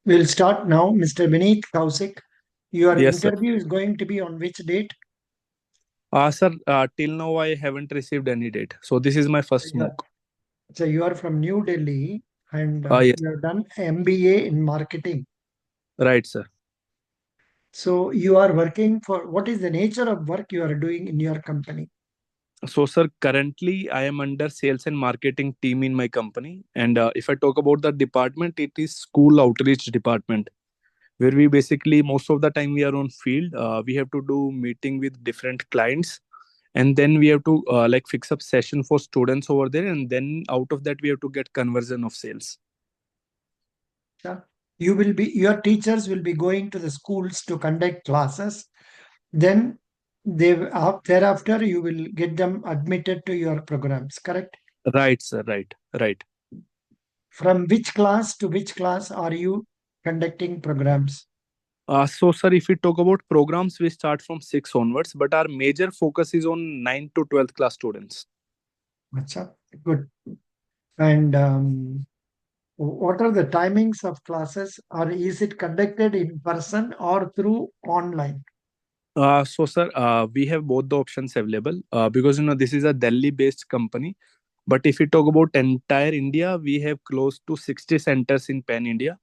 We'll start now. Mr. Vineet Kausik, your Yes, sir. interview is going to be on which date? Sir, till now I haven't received any date. So this is my first Yeah. mock. So you are from New Delhi and Yes, you have done MBA in marketing. right, sir. So you are working for what is the nature of work you are doing in your company? So, sir, currently I am under sales and marketing team in my company. And if I talk about the department, it is school outreach department, where we basically most of the time we are on field. We have to do meeting with different clients, and then we have to like fix up session for students over there, and then out of that we have to get conversion of sales. Yeah. Your teachers will be going to the schools to conduct classes. Then thereafter you will get them admitted to your programs, correct? Right, sir. Right, right. From which class to which class are you conducting programs? So, sir, if we talk about programs, we start from 6 onwards, but our major focus is on 9 to 12th class students. Acha, good. And what are the timings of classes? Or is it conducted in person or through online? So, sir, we have both the options available because this is a Delhi-based company. But if we talk about entire India, we have close to 60 centers in Pan India.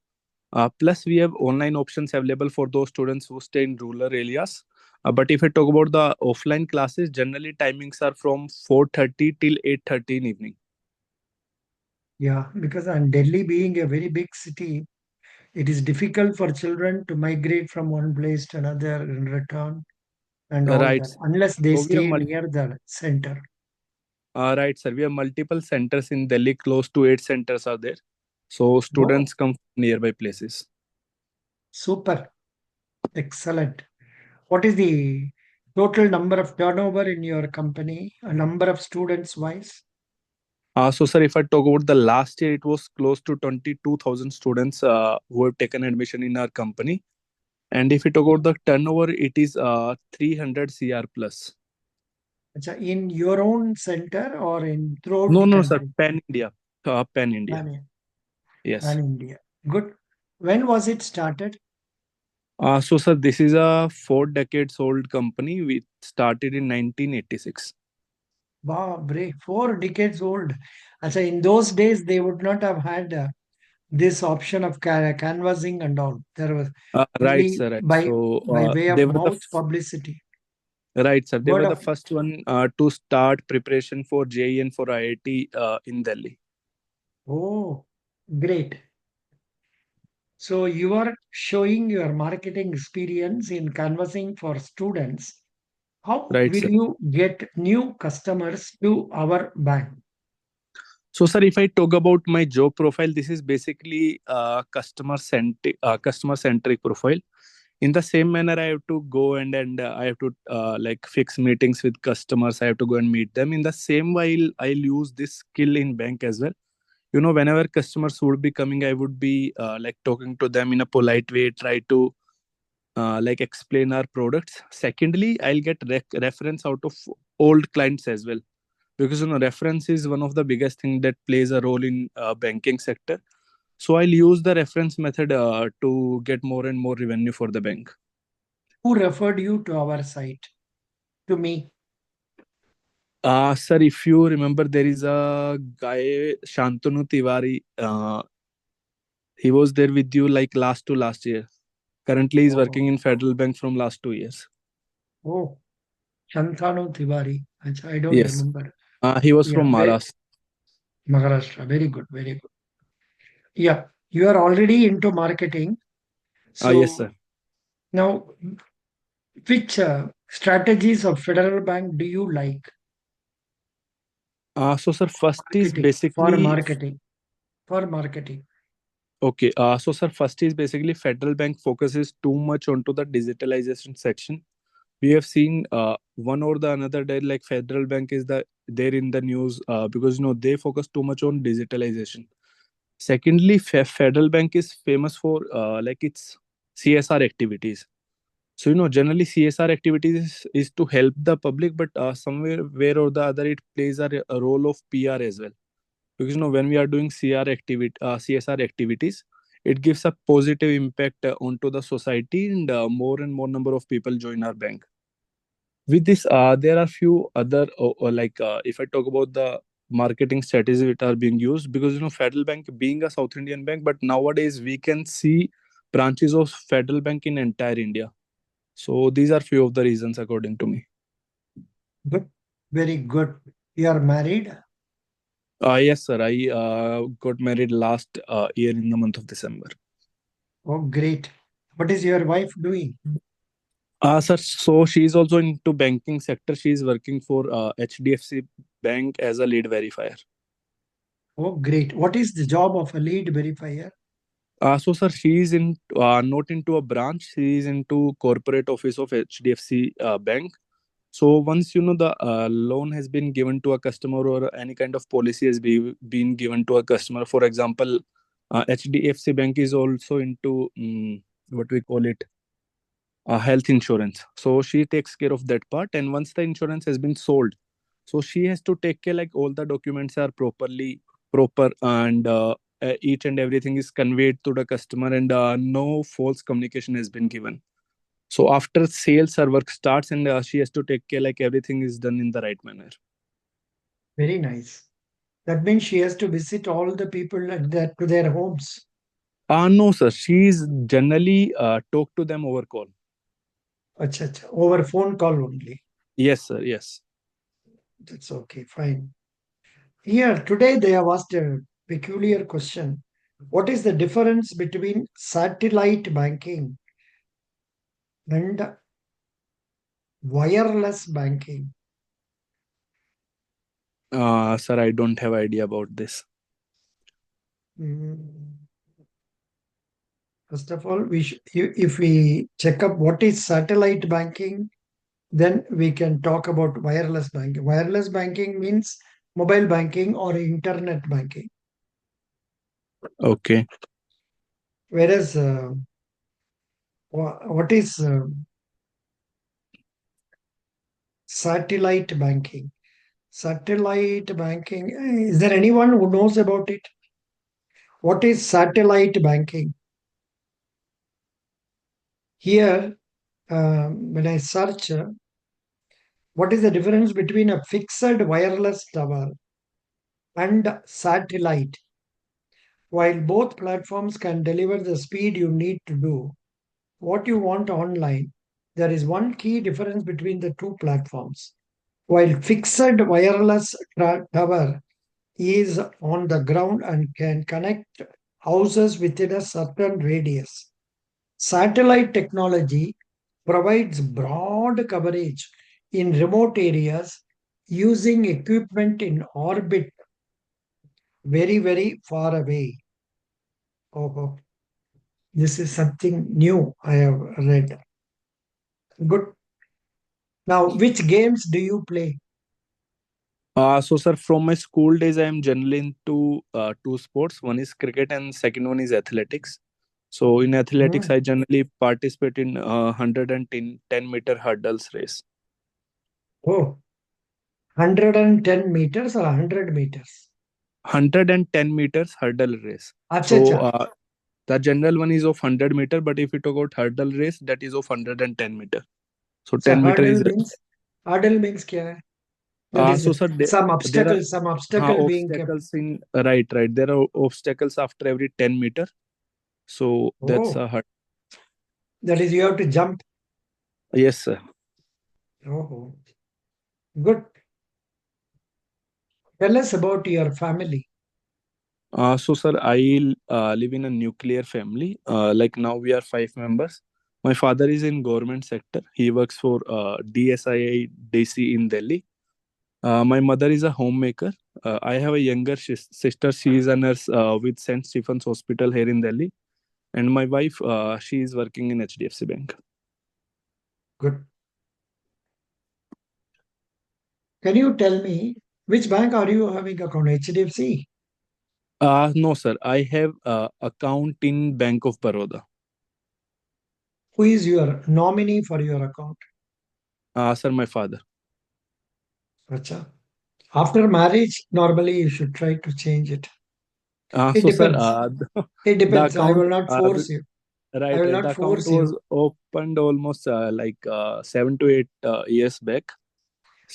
Plus, we have online options available for those students who stay in rural areas. But if we talk about the offline classes, generally timings are from 4:30 till 8:30 in evening. Yeah, because Delhi being a very big city, it is difficult for children to migrate from one place to another and return and all Right. that, unless they So we have stay near the center. right, sir. We have multiple centers in Delhi. Close to 8 centers are there. So Oh, students come from nearby places. super. Excellent. What is the total number of turnover in your company, a number of students wise? So, sir, if I talk about the last year, it was close to 22,000 students who have taken admission in our company. And if we talk about the turnover, it is 300 CR plus. Acha, in your own center or in throughout No, the no, sir. country? Pan India. Pan India. Pan, Yes. Pan India. Good. When was it started? So, sir, this is a 4 decades old company. We started in 1986. Wow, break 4 decades old. Acha, in those days, they would not have had this option of canvassing and all. There was Right, only sir. Right. by So, way they of were the mouth publicity. right, sir. They Word were the of first one to start preparation for JEE and for IIT in Delhi. oh, great. So you are showing your marketing experience in canvassing for students. How Right, will sir. you get new customers to our bank? So, sir, if I talk about my job profile, this is basically customer centric profile. In the same manner, I have to go and I have to like fix meetings with customers. I have to go and meet them. In the same way, I'll use this skill in bank as well. Whenever customers would be coming, I would be like talking to them in a polite way, try to like explain our products. Secondly, I'll get reference out of old clients as well, because reference is one of the biggest thing that plays a role in banking sector. So I'll use the reference method to get more and more revenue for the bank. Who referred you to our site? To me. Sir, if you remember, there is a guy, Shantanu Tiwari. He was there with you like last to last year. Currently he's working Oh, in Federal Bank from last 2 years. oh, Shantanu Tiwari. I don't Yes. remember. He was Yeah, from Maharashtra. Maharashtra. Very good, very good. Yeah, you are already into marketing. Yes, So sir. now, which strategies of Federal Bank do you like? So, sir, first is Marketing, for basically marketing, for marketing. okay. So, sir, first is basically Federal Bank focuses too much onto the digitalization section. We have seen one or the another day like Federal Bank is there in the news because they focus too much on digitalization. Secondly, Federal Bank is famous for like its CSR activities. So generally CSR activities is to help the public, but somewhere where or the other it plays a role of PR as well. Because when we are doing CR activity CSR activities, it gives a positive impact onto the society, and more number of people join our bank. With this, there are few other if I talk about the marketing strategies that are being used, because Federal Bank being a South Indian bank, but nowadays we can see branches of Federal Bank in entire India. So these are few of the reasons according to me. Good. Very good. You are married? Yes, sir. I got married last year in the month of December. Oh, great. What is your wife doing? Sir, so she is also into banking sector. She is working for HDFC Bank as a lead verifier. Oh, great. What is the job of a lead verifier? So, sir, she is in not into a branch. She is into corporate office of HDFC Bank. So once the loan has been given to a customer, or any kind of policy has been given to a customer. For example, HDFC Bank is also into what we call it health insurance. So she takes care of that part. And once the insurance has been sold, so she has to take care like all the documents are proper, and each and everything is conveyed to the customer, and no false communication has been given. So after sales, her work starts, and she has to take care like everything is done in the right manner. Very nice. That means she has to visit all the people at that to their homes. No, sir. She's generally talk to them over call. Acha, acha. Over phone call only. Yes, sir. Yes. That's okay, fine. Here, today they have asked a peculiar question. What is the difference between satellite banking and wireless banking? Sir, I don't have idea about this. Mm, First of all, if we check up what is satellite banking, then we can talk about wireless banking. Wireless banking means mobile banking or internet banking. Okay. Whereas, what is satellite banking? Satellite banking, is there anyone who knows about it? What is satellite banking? Here, when I search, what is the difference between a fixed wireless tower and satellite? While both platforms can deliver the speed you need to do what you want online, there is one key difference between the two platforms. While fixed wireless tower is on the ground and can connect houses within a certain radius, satellite technology provides broad coverage in remote areas using equipment in orbit very, very far away. Oh, this is something new I have read. Good. Now, which games do you play? So, sir, from my school days, I am generally into two sports. One is cricket, and second one is athletics. So, in athletics, Hmm. I generally participate in 110-meter hurdles race. Oh, 110 meters or 100 meters? 110 meters hurdle race. Acha, So, acha. the general one is of 100 meter, but if you talk about hurdle race, that is of 110 meter. So, So 10 meter is. hurdle means क्या है? That is So, sir, there are some obstacle being kept. obstacles in right. There are obstacles after every 10 meter. So that's Oh, a hard. that is you have to jump. Yes, sir. Oh, good. Tell us about your family. So, sir, I live in a nuclear family. Like now we are 5 members. My father is in government sector. He works for DSII DC in Delhi. My mother is a homemaker. I have a younger sister. She is a nurse with St. Stephen's Hospital here in Delhi. And my wife, she is working in HDFC Bank. Good. Can you tell me which bank are you having account? HDFC? No, sir. I have account in Bank of Baroda. Who is your nominee for your account? Sir, my father. Acha. After marriage, normally you should try to change it. It So sir, depends. It the depends. I account, will not force you. I right, will right, not the account force you. was opened almost 7 to 8 years back.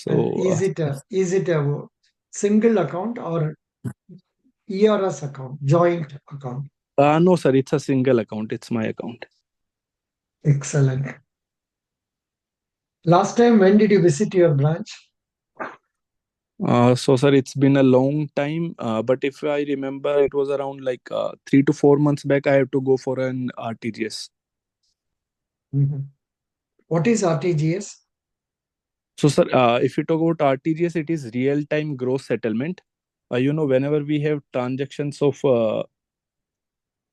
And So is it a single account or ERS account, joint account? no, sir, it's a single account. It's my account. Excellent. Last time, when did you visit your branch? So sir, it's been a long time, but if I remember, it was around 3 to 4 months back. I have to go for an RTGS. Mhm. What is RTGS? So sir, if you talk about RTGS, it is real-time gross settlement. Whenever we have transactions of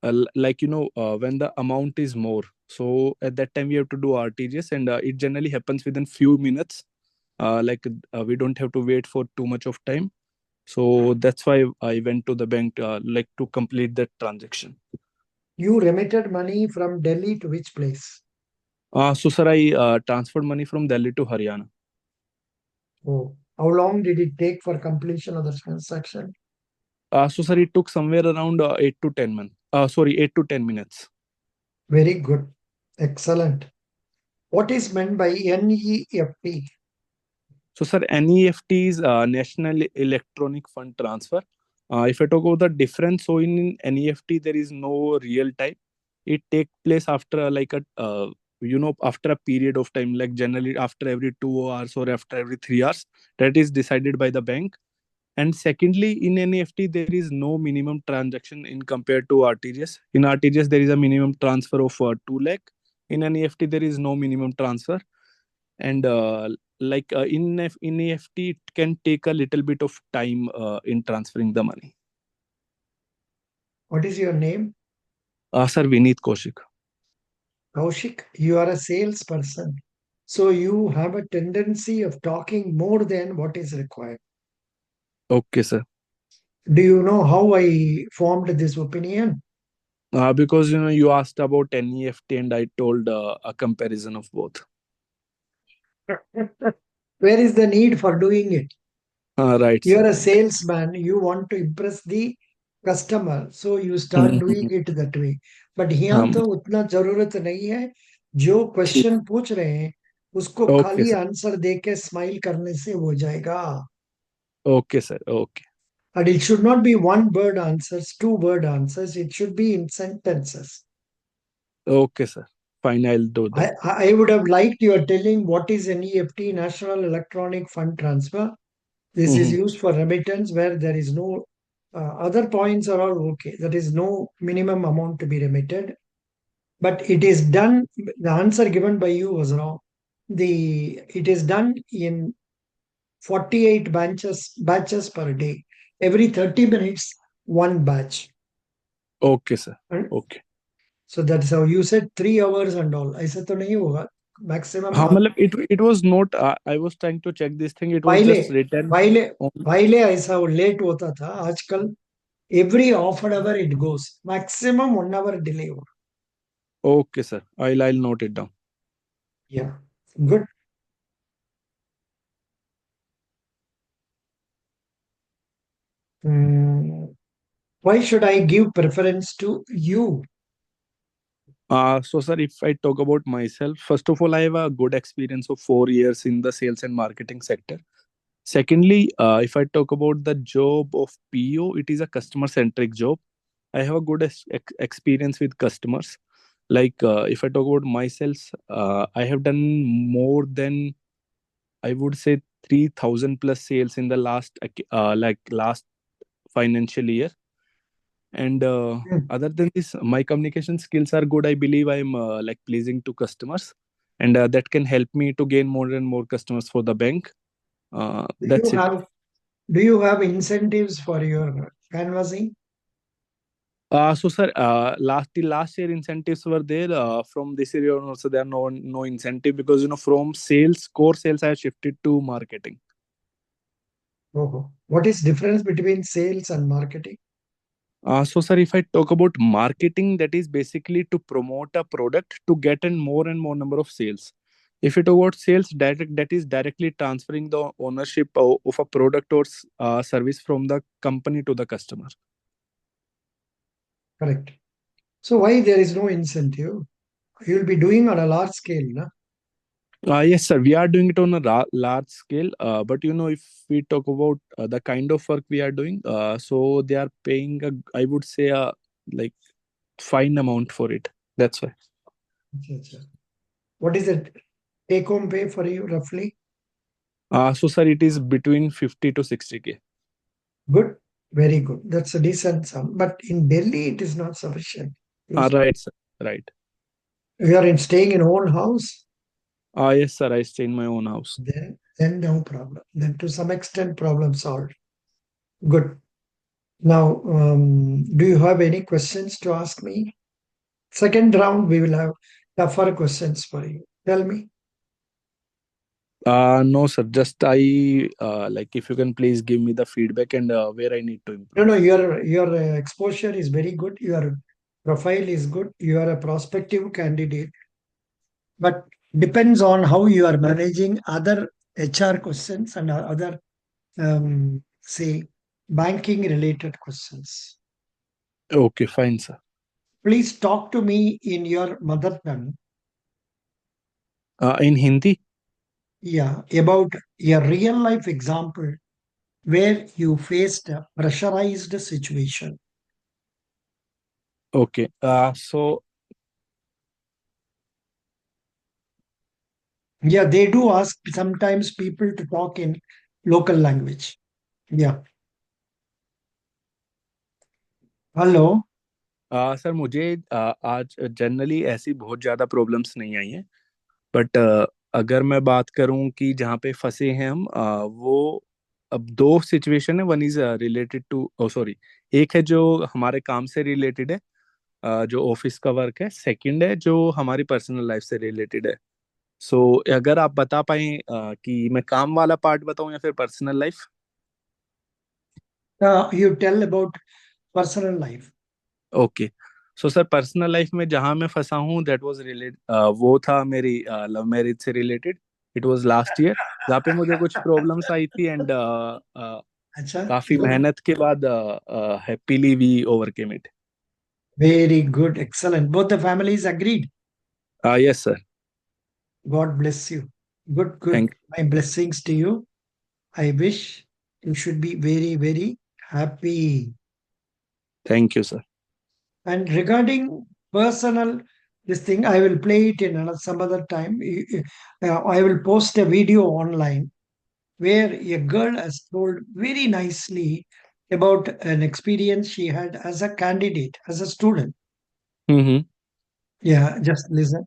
when the amount is more, so at that time we have to do RTGS, and it generally happens within few minutes. We don't have to wait for too much of time. So that's why I went to the bank, to complete that transaction. You remitted money from Delhi to which place? So sir, I transferred money from Delhi to Haryana. Oh, how long did it take for completion of the transaction? So sir, it took somewhere around 8 to 10 months. 8 to 10 minutes. Very good. Excellent. What is meant by NEFT? So, sir, NEFT is National Electronic Fund Transfer. If I talk about the difference, so in NEFT there is no real time. It take place after after a period of time, like generally after every 2 hours or after every 3 hours. That is decided by the bank. And secondly, in NEFT there is no minimum transaction in compared to RTGS. In RTGS there is a minimum transfer of 2 lakh. In NEFT there is no minimum transfer, and in EFT it can take a little bit of time in transferring the money. What is your name? Sir, Vineet Kaushik. Kaushik, you are a salesperson. So you have a tendency of talking more than what is required. Okay, sir. Do you know how I formed this opinion? Because you asked about NEFT and I told a comparison of both. Where is the need for doing it? Right, You sir. are a salesman, you want to impress the customer, so you start doing Mhm. it that way. But यहाँ Um, तो उतना जरूरत नहीं है. जो question पूछ रहे हैं उसको okay, खाली sir. आंसर दे के स्माइल करने से हो जाएगा. Okay, sir. Okay. And it should not be one word answers, two word answers. It should be in sentences. Okay, sir. Fine, I'll do that. I would have liked you are telling what is NEFT, National Electronic Fund Transfer. This is Mhm. used for remittance where there is no other points are all okay. There is no minimum amount to be remitted, but it is done. The answer given by you was wrong. It is done in 48 batches per day. Every 30 minutes, one batch. Okay, sir. And Okay. so that's how you said 3 hours and all. ऐसा तो नहीं होगा. Maximum मतलब it was not. I was trying to check this thing. It was पहले just written पहले on. पहले ऐसा late होता था. आजकल every half an hour it goes. Maximum 1 hour delay. Okay, sir. I'll note it down. Yeah. Good. Mm, why should I give preference to you? So sir, if I talk about myself, first of all, I have a good experience of 4 years in the sales and marketing sector. Secondly, if I talk about the job of PO, it is a customer centric job. I have a good experience with customers. If I talk about myself, I have done more than, I would say, 3,000 plus sales in the last financial year. And Hmm. other than this, my communication skills are good. I believe I'm pleasing to customers, and that can help me to gain more and more customers for the bank. Do you That's it. have do you have incentives for your canvassing? So sir, last year incentives were there. From this year also there are no incentive, because from core sales I have shifted to marketing. Oh, what is difference between sales and marketing? So sir, if I talk about marketing, that is basically to promote a product to get in more and more number of sales. If you talk about sales, that is directly transferring the ownership of a product or service from the company to the customer. Correct. So why there is no incentive? You'll be doing on a large scale, na? Yes, sir. We are doing it on a large scale. But if we talk about the kind of work we are doing, so they are paying I would say like fine amount for it. That's why. Acha, acha. What is the take home pay for you roughly? So sir, it is between 50 to 60K. Good, very good. That's a decent sum. But in Delhi, it is not sufficient. Right, sir. Right. You are staying in own house, Yes, sir. I stay in my own house. then no problem. Then to some extent, problem solved. Good. Now, do you have any questions to ask me? Second round, we will have tougher questions for you. Tell me. No, sir. Just I like if you can please give me the feedback and where I need to No, improve. no, your exposure is very good. Your profile is good. You are a prospective candidate, but depends on how you are managing other HR questions and other, say, banking related questions. Okay, fine, sir. Please talk to me in your mother tongue. In Hindi. Yeah, about a real life example where you faced a pressurized situation. Okay. So Yeah, they do ask sometimes people to talk in local language. Yeah. Hello. Sir मुझे आज generally ऐसी बहुत ज़्यादा problems नहीं आई हैं but अगर मैं बात करूं कि जहाँ पे फंसे हैं हम वो अब दो सिचुएशन है one is related to oh sorry एक है जो हमारे काम से रिलेटेड है जो ऑफिस का वर्क है सेकंड है जो हमारी पर्सनल लाइफ से रिलेटेड है सो अगर आप बता पाएं कि मैं काम वाला पार्ट बताऊं या फिर personal life You tell about personal life. Okay so sir personal life में जहां मैं फंसा हूँ दैट वाज रिलेट वो था मेरी लव मैरिज से related it was last year जहाँ पे मुझे कुछ प्रॉब्लम्स आई थी एंड Acha, काफी good. मेहनत के बाद happily we overcame it Very good. Excellent. Both the families agreed. Yes sir God bless you. Good, good. Thank My blessings to you. I wish you should be very, very happy. Thank you sir And regarding personal, this thing, I will play it in some other time. I will post a video online where a girl has told very nicely about an experience she had as a candidate, as a student. Hmm Yeah, just listen.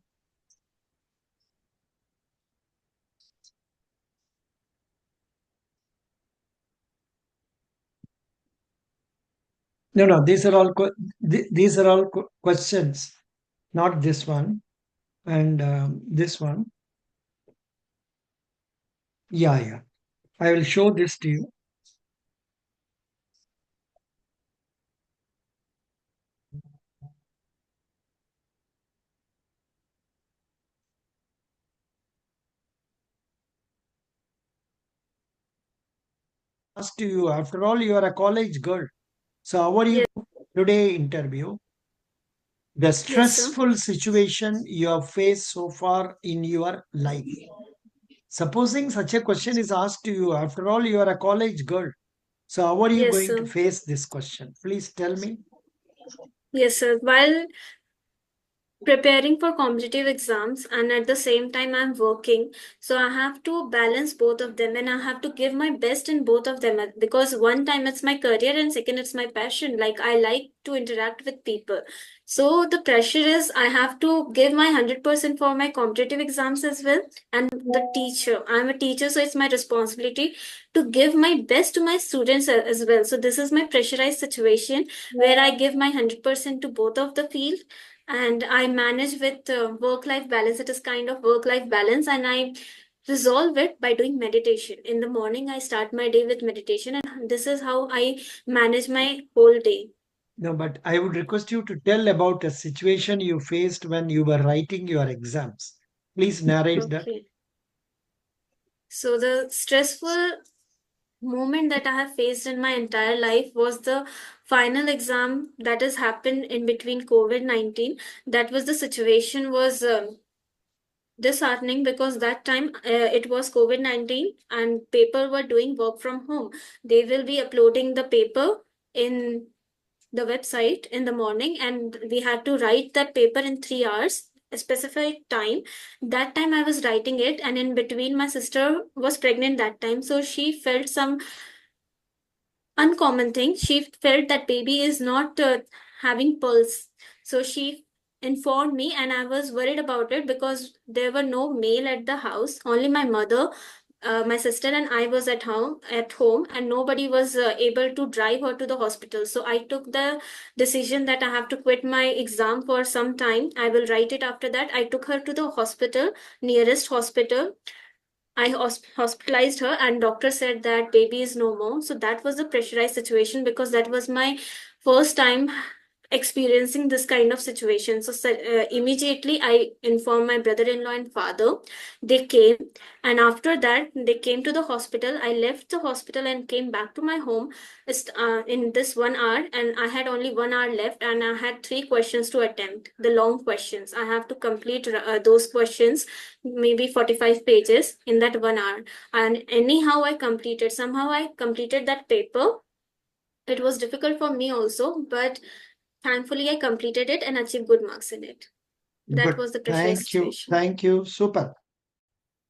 No, no, these are all these are all questions, not this one and this one. Yeah, yeah. I will show this to you. Ask to you. After all, you are a college girl. So how are you Yes, today interview? The yes, sir. stressful situation you have faced so far in your life. Supposing such a question is asked to you, after all, you are a college girl. So, how are you Yes, going to sir. face this question? Please tell me. Yes, sir. While preparing for competitive exams and at the same time I'm working, so I have to balance both of them and I have to give my best in both of them because one time it's my career and second it's my passion. Like I like to interact with people, so the pressure is I have to give my 100% for my competitive exams as well. And the teacher, I'm a teacher, so it's my responsibility to give my best to my students as well. So this is my pressurized situation where I give my 100% to both of the field, and I manage with work life balance. It is kind of work life balance, and I resolve it by doing meditation. In the morning, I start my day with meditation, and this is how I manage my whole day. No, but I would request you to tell about a situation you faced when you were writing your exams. Please narrate that. Okay. So the stressful moment that I have faced in my entire life was the final exam that has happened in between COVID-19. That was the situation was disheartening because that time it was COVID-19 and people were doing work from home. They will be uploading the paper in the website in the morning, and we had to write that paper in 3 hours, a specified time. That time I was writing it, and in between, my sister was pregnant that time, so she felt some uncommon thing. She felt that baby is not having pulse. So she informed me, and I was worried about it because there were no male at the house. Only my mother, my sister, and I was at home, and nobody was able to drive her to the hospital. So I took the decision that I have to quit my exam for some time. I will write it after that. I took her to the hospital, nearest hospital. I hospitalized her, and doctor said that baby is no more. So that was a pressurized situation because that was my first time experiencing this kind of situation. So immediately I informed my brother-in-law and father. They came, and after that they came to the hospital. I left the hospital and came back to my home in this 1 hour, and I had only 1 hour left, and I had 3 questions to attempt. The long questions. I have to complete those questions, maybe 45 pages in that 1 hour. And anyhow, somehow I completed that paper. It was difficult for me also, but thankfully I completed it and achieved good marks in it. That Good. was the pressurized Thank you. situation. Thank you. Super.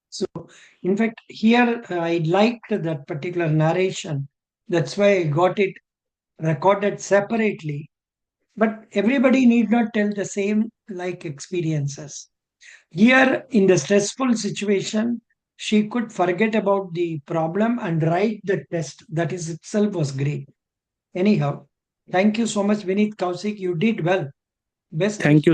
So, in fact, here I liked that particular narration. That's why I got it recorded separately. But everybody need not tell the same like experiences. Here, in the stressful situation, she could forget about the problem and write the test. That is itself was great. Anyhow, thank you so much, Vinith Kausik. You did well. Best Thank you